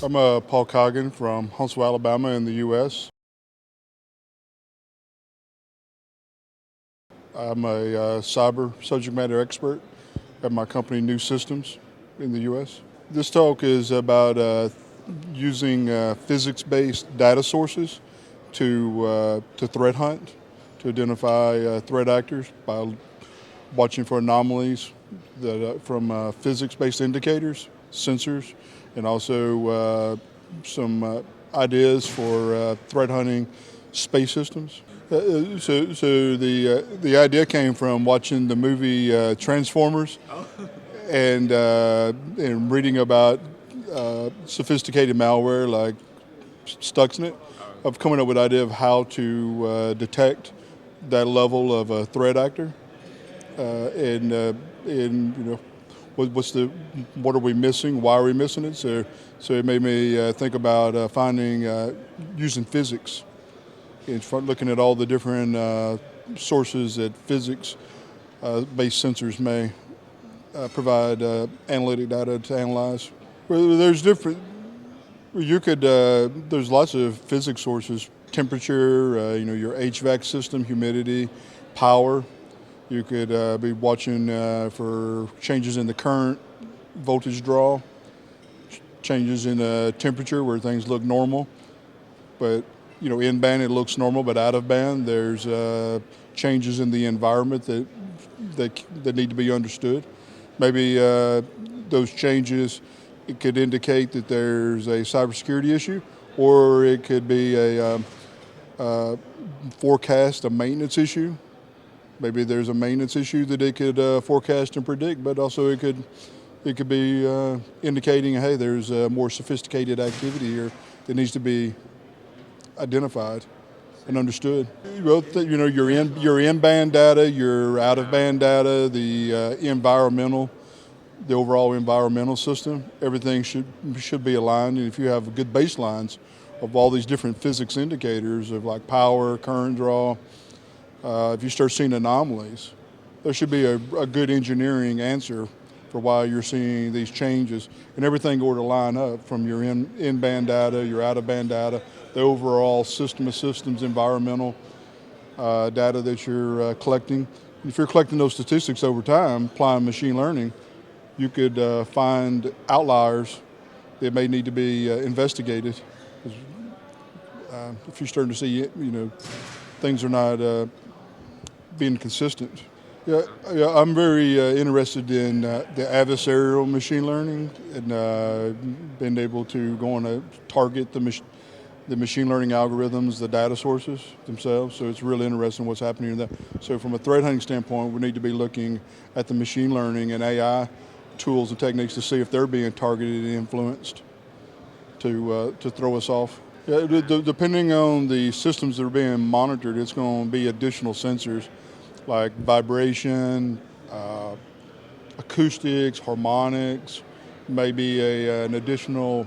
I'm Paul Coggin from Huntsville, Alabama in the U.S. I'm a cyber subject matter expert at my company, New Systems, in the U.S. This talk is about using physics-based data sources to threat hunt, to identify threat actors by watching for anomalies from physics-based indicators, sensors, and also some ideas for threat hunting space systems. So the idea came from watching the movie Transformers and reading about sophisticated malware like Stuxnet, of coming up with the idea of how to detect that level of a threat actor, and what are we missing? Why are we missing it? So it made me think about finding using physics, looking at all the different sources that physics-based sensors may provide analytic data to analyze. Well, there's different. There's lots of physics sources: temperature, your HVAC system, humidity, power. You could be watching for changes in the current, voltage draw, changes in temperature where things look normal, but in band it looks normal, but out of band there's changes in the environment that need to be understood. Maybe those changes, it could indicate that there's a cybersecurity issue, or it could be a forecast, a maintenance issue. Maybe there's a maintenance issue that it could forecast and predict, but also it could be indicating, hey, there's more sophisticated activity here that needs to be identified and understood. Well, your in-band data, your out-of-band data, the overall environmental system, everything should be aligned. And if you have good baselines of all these different physics indicators of like power, current draw, if you start seeing anomalies, there should be a good engineering answer for why you're seeing these changes, and everything ought to line up from your in-band data, your out-of-band data, the overall system of systems environmental data that you're collecting. If you're collecting those statistics over time, applying machine learning, you could find outliers that may need to be investigated. If you're starting to see, things are not being consistent. Yeah, I'm very interested in the adversarial machine learning and being able to go on target the machine learning algorithms, the data sources themselves. So it's really interesting what's happening in that. So from a threat hunting standpoint, we need to be looking at the machine learning and AI tools and techniques to see if they're being targeted and influenced to throw us off. Yeah, depending on the systems that are being monitored, it's going to be additional sensors like vibration, acoustics, harmonics, maybe an additional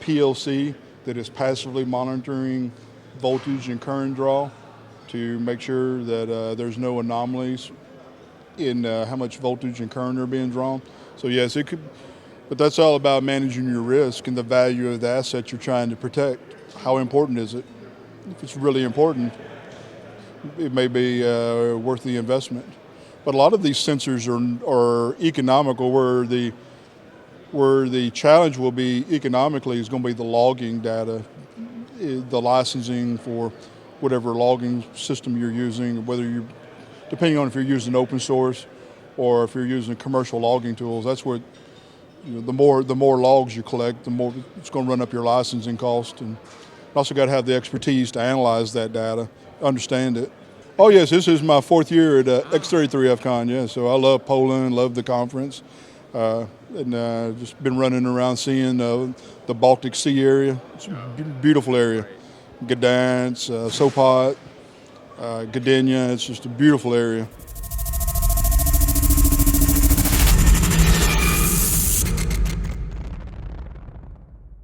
PLC that is passively monitoring voltage and current draw to make sure that there's no anomalies in how much voltage and current are being drawn. So yes, it could, but that's all about managing your risk and the value of the asset you're trying to protect. How important is it? If it's really important, it may be worth the investment. But a lot of these sensors are economical, where the challenge will be economically is going to be the logging data, the licensing for whatever logging system you're using, depending on if you're using open source or if you're using commercial logging tools. That's where the more logs you collect, the more it's going to run up your licensing cost. And also got to have the expertise to analyze that data, understand it. Oh yes, this is my 4th year at x33fcon. Yeah, so I love Poland, love the conference, and just been running around seeing the Baltic Sea area. It's a beautiful area. Gdansk, Sopot, Gdynia. It's just a beautiful area.